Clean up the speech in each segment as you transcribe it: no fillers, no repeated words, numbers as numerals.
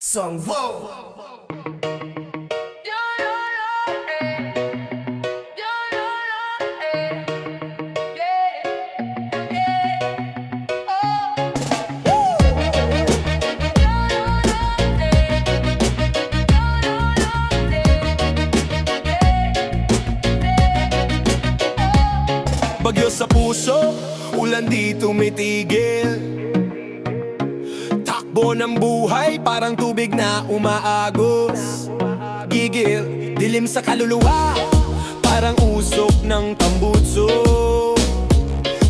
Song Wow. Bagyo sa puso, ulan di tumitigil. Takbo ng buhay, parang tubig na umaagos. Gigil, dilim sa kaluluwa, parang usok ng tambutso.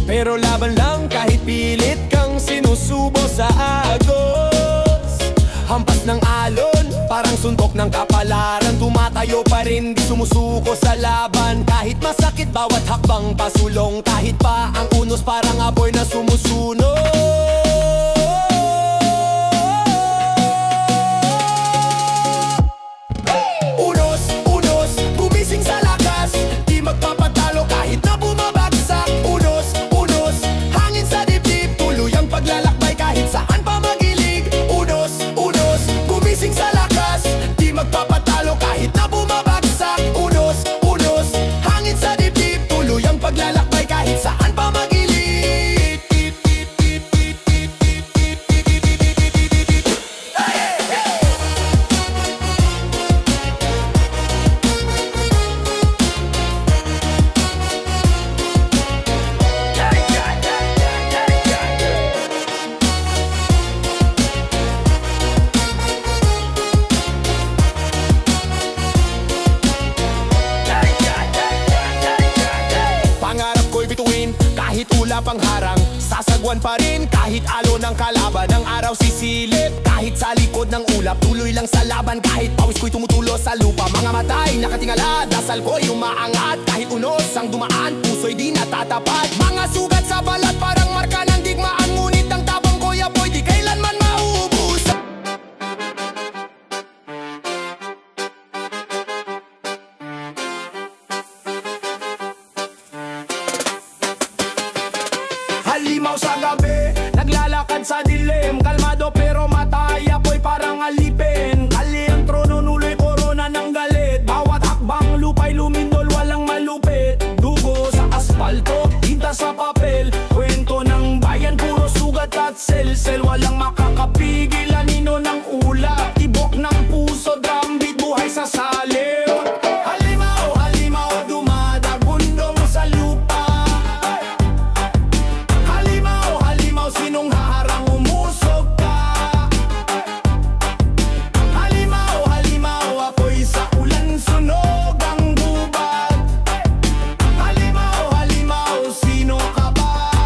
Pero laban lang kahit pilit kang sinusubo sa agos. Hampas ng alon, parang suntok ng kapalaran. Tumatayo pa rin, di sumusuko sa laban. Kahit masakit, bawat hakbang pasulong. Kahit pa ang unos, parang apoy na sumusunog. Unos, gumising sa lakas. Di magpapatalo kahit na bumabagsak. Unos, hangin sa dibdib. Tuluyang paglalakbay kahit saan pa magilig. Unos, gumising sa lakas. Di magpapatalo kahit na bumabagsak. Unos, hangin sa dibdib. Tuluyang paglalakbay kahit saan pa magilig. Kahit ulap ang harang, sasagwan pa rin. Kahit alo ng kalaban, ang araw sisilip. Kahit sa likod ng ulap, tuloy lang sa laban. Kahit pawis ko'y tumutulo sa lupa. Mga matay, nakatingala, dasal ko'y umaangat. Kahit unos ang dumaan, puso'y di natatapat. Mga sugat sa balat, parang marka ng digmaan. Ngunit ang tabang ko'y apoy, di kailanman mauubos. Halimaw sa gabi, naglalakad sa dilim. Kalmado pero matay, apoy parang alipin. Kali ang trono, nuloy korona ng galit. Bawat hakbang lupay lumindol, walang malupit. Dugo sa asfalto, tinta sa papel. Kwento ng bayan, puro sugat at sel-sel. Walang makakapigil, anino ng ulap. Tibok ng puso, drum beat, buhay sa saliw. Halimaw, dumadagundong sa lupa. Sinong haharang umusog ka? Halimaw, apoy sa ulan, sunog ang gubad. Halimaw, sino ka ba?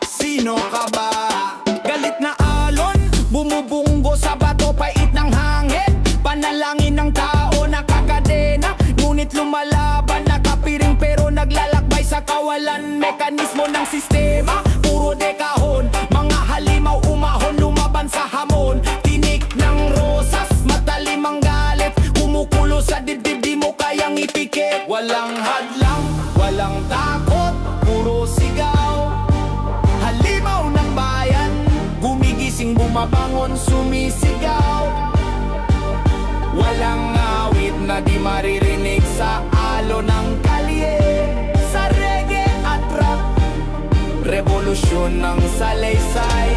Sino ka ba? Galit na alon, bumubunggo sa bato, pait ng hangin. Panalangin ng tao, nakakadena. Ngunit lumalaban, nakapiring pero naglalakbay sa kawalan. Mekanismo ng sistema, puro dekahon. Mga halimaw umahon, lumaban sa hamon. Tinik ng rosas, matalim ang galit. Kumukulo sa dibdib, di mo kayang ipikit. Walang hadlang, walang takot, puro sigaw. Halimaw ng bayan, gumigising, bumabangon, sumisigaw. Walang awit na di maririnig sa alo ng kalye. Sa reggae at rap, revolusyon ng salaysay.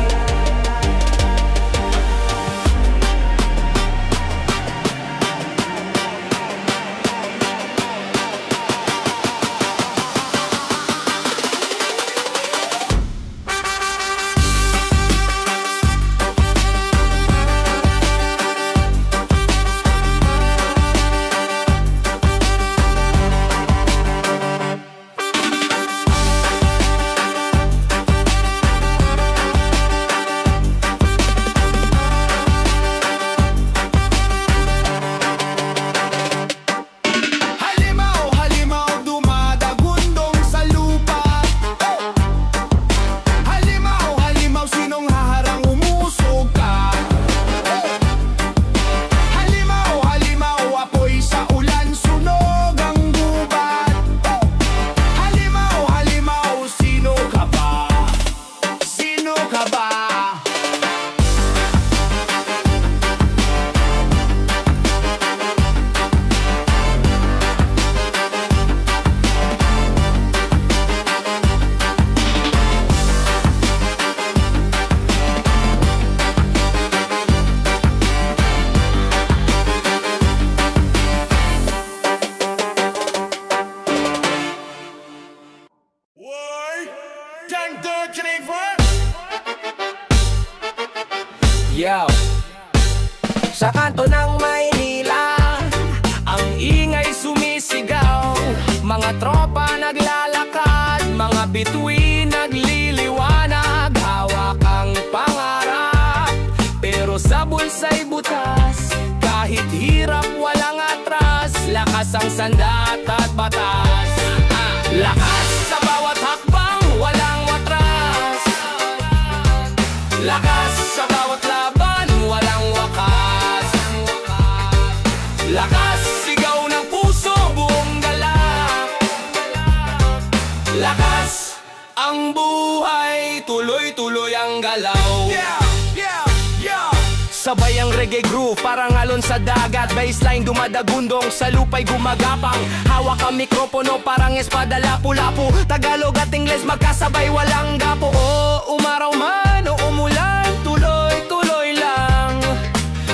sa kanto ng Maynila. Ang ingay sumisigaw, mga tropa naglalakad, mga bituin nagliliwanag, hawak ang pangarap, pero sa bulsa'y butas. Kahit hirap walang atras, lakas ang sandat at batas. Lakas sa bawat hakbang, walang watras. Lakas sa bawat laban, walang wakas. Lakas, sigaw ng puso, buong galak. Lakas, ang buhay, tuloy-tuloy ang galaw. Sabay ang reggae groove, parang alon sa dagat. Baseline dumadagundong, sa lupa'y gumagapang. Hawak ang mikropono, parang espada lapu-lapu. Tagalog at Ingles magkasabay, walang gapo. O umaraw man o umulan, tuloy-tuloy lang.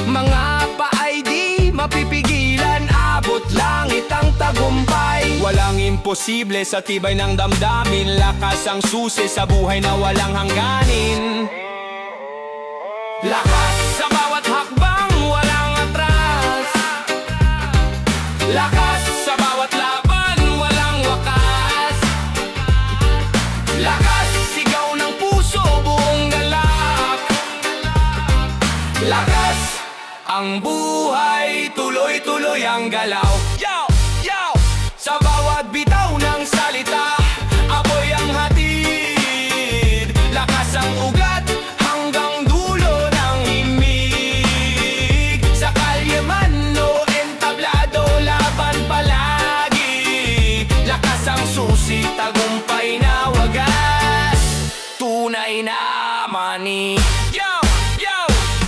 Mga pa-ay di mapipigilan, abot langit ang tagumpay. Walang imposible sa tibay ng damdamin, lakas ang susi sa buhay na walang hangganin. Lakas sa bawat hakbang, walang atras. Lakas sa bawat laban, walang wakas. Lakas, sigaw ng puso, buong galak. Lakas, ang buhay, tuloy-tuloy ang galaw. Yo! Yo! Sa bawat bitaw ng salita, apoy ang hatid. Lakas ang ugat, hanggang dulo ng himig. Sa kalye man o entablado, laban palagi. Lakas ang susi, tagumpay na wagas, tunay na money. Yo! Yo!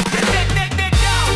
Yo!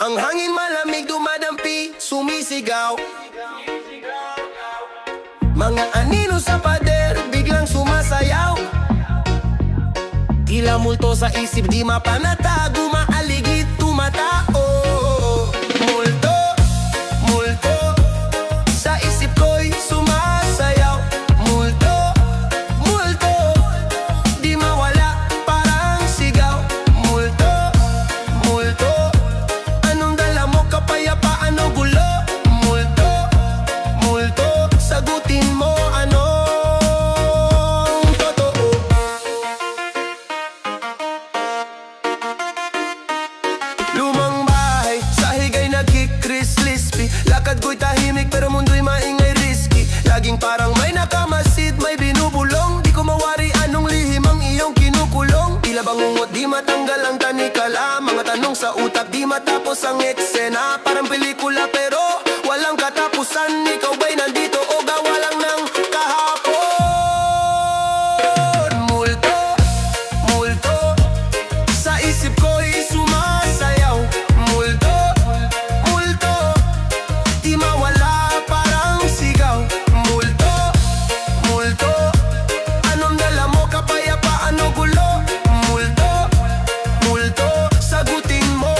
Ang hangin malamig dumadampi, sumisigaw. Mga anino sa pader, biglang sumasayaw. Tila multo sa isip, di mapanatago, maaligid tumatao. Multo, multo, sa isip ko'y sumasayaw. Multo, multo, di mawala, parang sigaw. Multo, multo, anong dala mo, kapayapaan o gulo? Multo, multo, sagutin mo anong totoo. Lumang bahay, sahig ay nagkikris-lispi. Lakad ko'y tahimik pero mundo'y maingay risky. Laging parang may nakamasid, may binubulong. Di ko mawari anong lihim ang iyong kinukulong. Tila bangungot, di matanggal ang tanikala. Mga tanong sa utak, di matapos ang eksena. Parang pelikula pero walang katapusan. Ikaw ba'y nandito o gawa lang ng kahapon? Multo, multo, sa isip ko'y sumasayaw. Multo, multo, di mawala, parang sigaw. Multo, multo, anong dala mo, kapayapaan o gulo? Multo, multo, sagutin mo.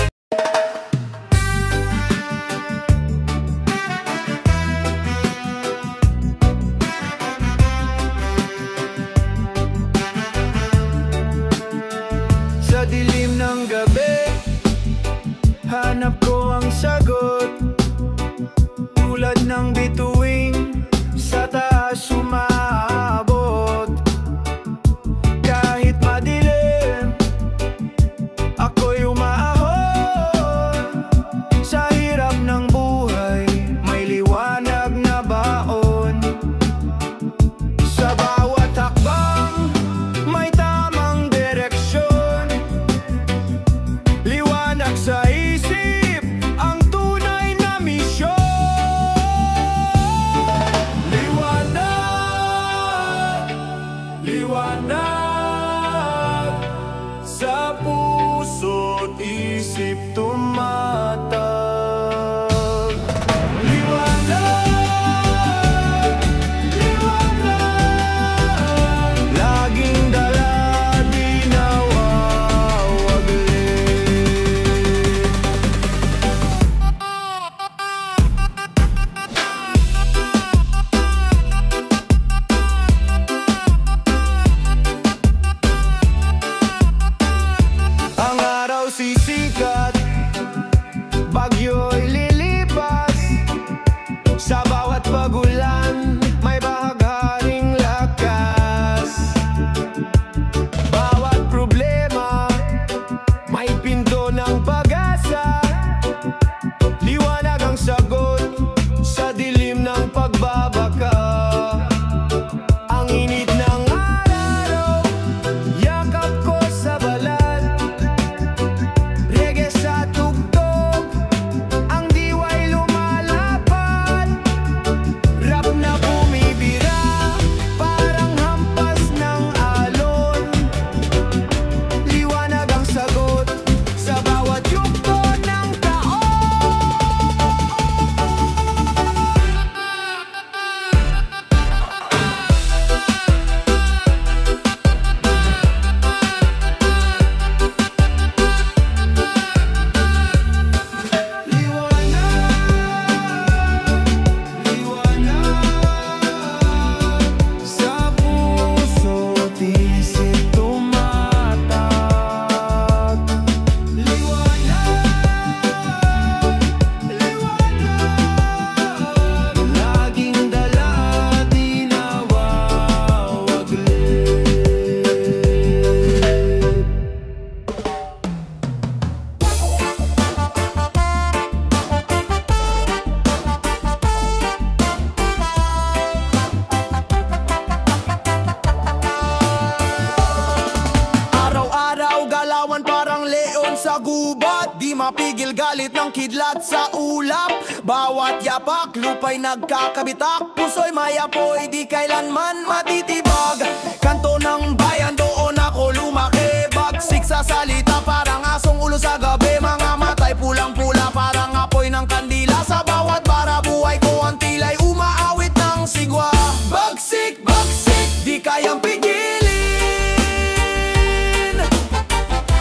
mapigil galit ng kidlat sa ulap. Bawat yapak, lupa'y nagkakabitak. Puso'y mayapoy, di kailanman matitibag. Kanto ng bayan, doon ako lumaki. Bagsik sa salita, parang asong ulo sa gabi. Mga matay pulang-pula, parang apoy ng kandila. Sa bawat bara buhay ko, ang tila'y umaawit ng sigwa. Bagsik, bagsik, di kayang pigilin.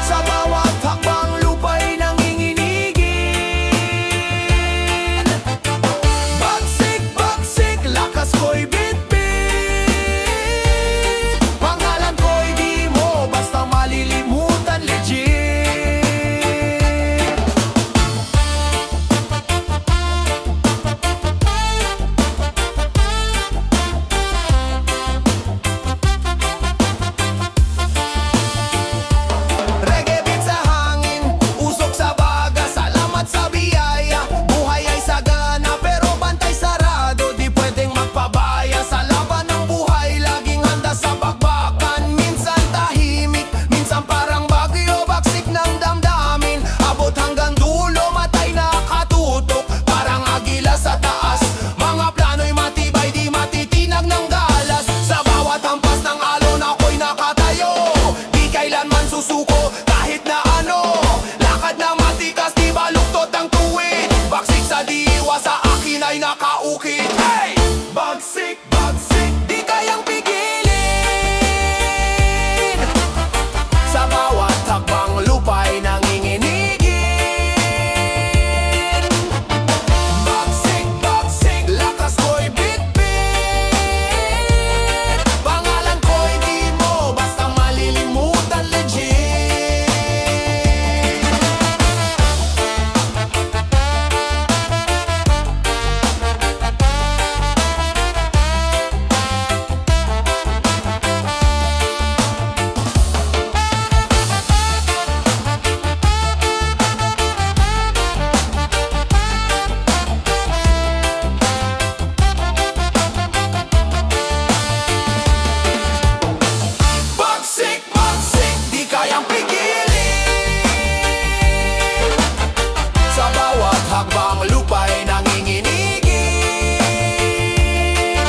Sa bawat hakbang lupa'y nanginginigin. Bagsik, bagsik, lakas ko'y bitbit. Pangalan ko'y di mo basta malilimutan, legit. Reggae beat sa hangin, usok sa baga. Salamat sa biyaya, buhay ay sagana. Pero bantay sarado, di pwedeng magpabaya. Sa laban ng buhay, laging handa sa bakbakan. Minsan tahimik, minsan parang bagyo. Bagsik ng damdamin, abot hanggang dulo. Matay nakatutok, parang agila sa taas. Mga plano'y matibay, di matitinag ng galas. Sa bawat hampas ng alon, ako'y nakatayo. Di kailanman susuko, kahit na ano. Lakad na matikas, di baluktot ang tuwid. Bagsik sa diwa, sa akin ay nakaukit. Hey! Bagsik, bagsik, di kayang pigilin. Sa bawat hakbang lupa'y nanginginigin. Bagsik, bagsik, lakas ko'y bitbit. Pangalan ko'y di mo basta malilimutan, legit. Bagsik, bagsik, di kayang pigilin. Sa bawat hakbang lupa'y nanginginigin.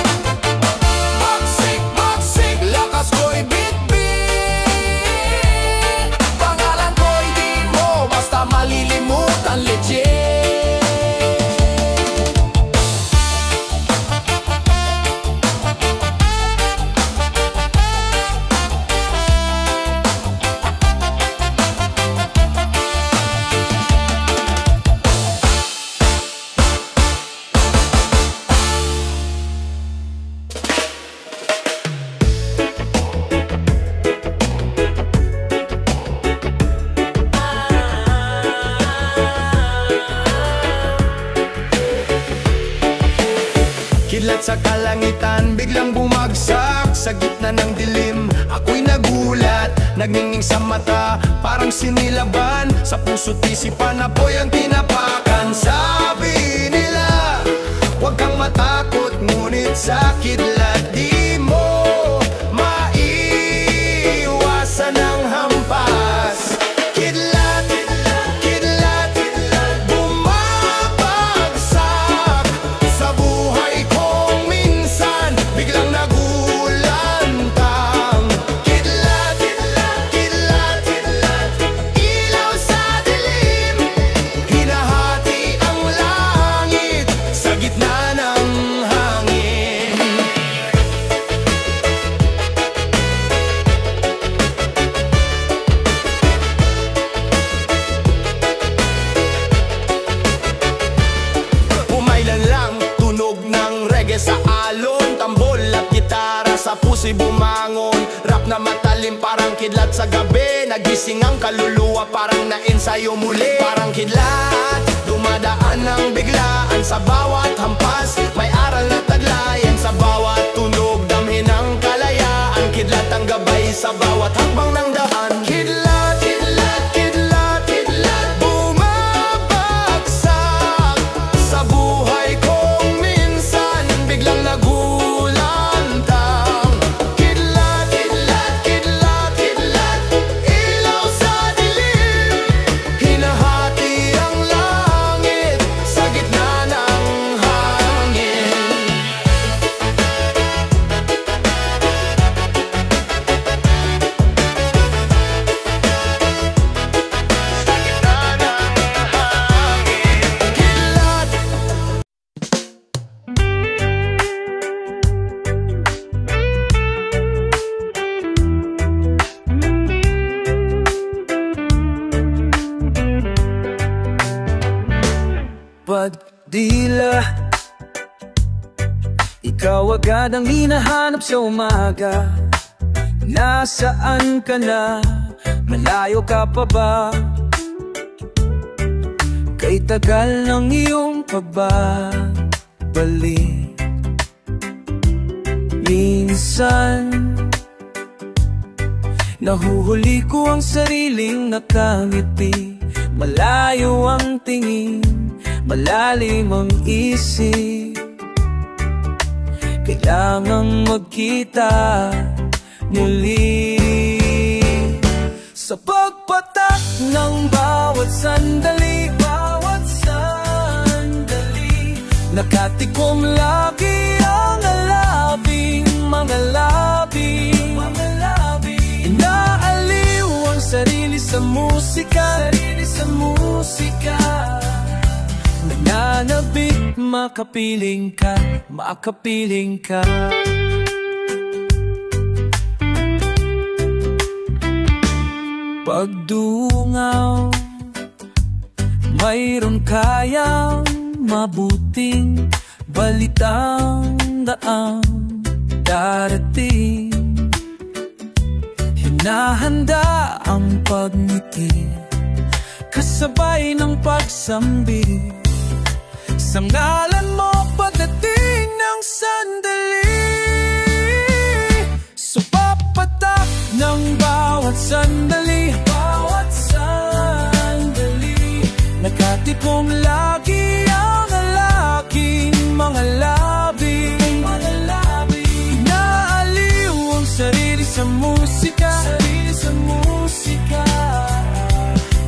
Bagsik, bagsik, lakas ko'y bitbit. Pangalan ko'y di mo basta malilimutan, legit. Kidlat sa kalangitan, biglang bumagsak. Sa gitna ng dilim, ako'y nagulat. Nagningning sa mata, parang sinilaban. Sa puso't isipan, apoy ang tinapakan. Sabi nila, huwag kang matakot. Ngunit sa kidlat, di mo maiwasan ang hampas. Kidlat, kidlat, bumabagsak sa buhay kong minsan. Biglang nagulantang. Kidlat, kidlat, ilaw sa dilim. Hinahati ang langit sa gitna ng hangin. Umailan lang, tunog ng reggae sa alon. Tambol at gitara sa puso'y bumangon. Rap na matalim, parang kidlat sa gabi. Nagising ang kaluluwa, parang na-ensayo muli. Parang kidlat, dumadaan ng biglaan. Sa bawat hampas, may aral na taglayan. Sa bawat tunog, damhin ang kalayaan. Kidlat ang gabay sa bawat hakbang ng daan. Kidlat, kidlat, kidlat, kidlat, bumabagsak sa buhay kong minsan. Biglang nagulantang. Kidlat, kidlat, kidlat, kidlat, ilaw sa dilim. Hinahati Ikaw agad ang hinahanap sa umaga. Nasaan ka na? Malayo ka pa ba? Kay tagal ng iyong pagbabalik. Minsan nahuhuli ko ang sariling nakangiti. Malayo ang tingin, malalim ang isip. Kailangang magkita muli. Sa pagpatak ng bawat sandali, nakatikom lagi ang alabing mga labi. Inaaliw ang sarili sa musika, nananabik, makapiling ka, makapiling ka. Pagdungaw, mayroon kayang mabuting balitang daang darating. Hinahanda ang pagngiti, kasabay ng pagsambi. Sa ngalan mo pagdating ng sandali. So papatak ng bawat sandali, nakatipong lagi ang alaking mga labi. Inaaliw ang sarili sa musika,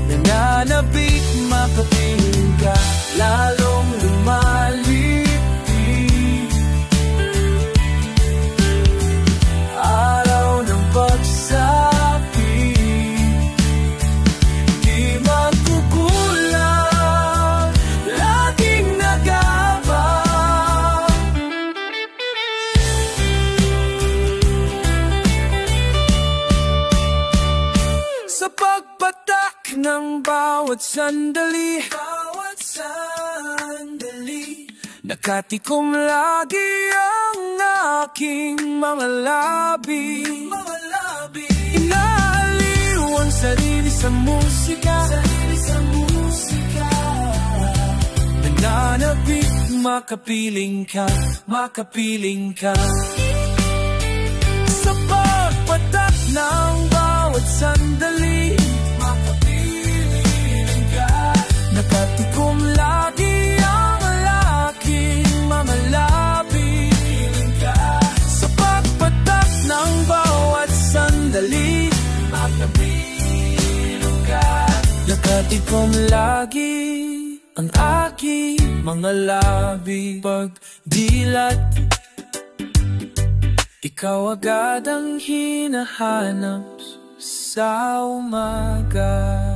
nananabik, makapiling ka, lalong lumalipit. Araw ng pagsapit, di makukulang, laging nag-aabang. Sa pagpatak ng bawat sandali, nakatikom lagi ang aking mga labi. Inaaliw ang sarili sa musika, nananabik, makapiling ka, makapiling ka. Sa pagpatak ng bawat sandali, makapiling ka, nakatikom lagi ang alaking mga labi. Sa pagpatak ng bawat sandali, makapiling ka, nakatikom lagi ang aking mga labi. Pagdilat, ikaw agad ang hinahanap sa umaga.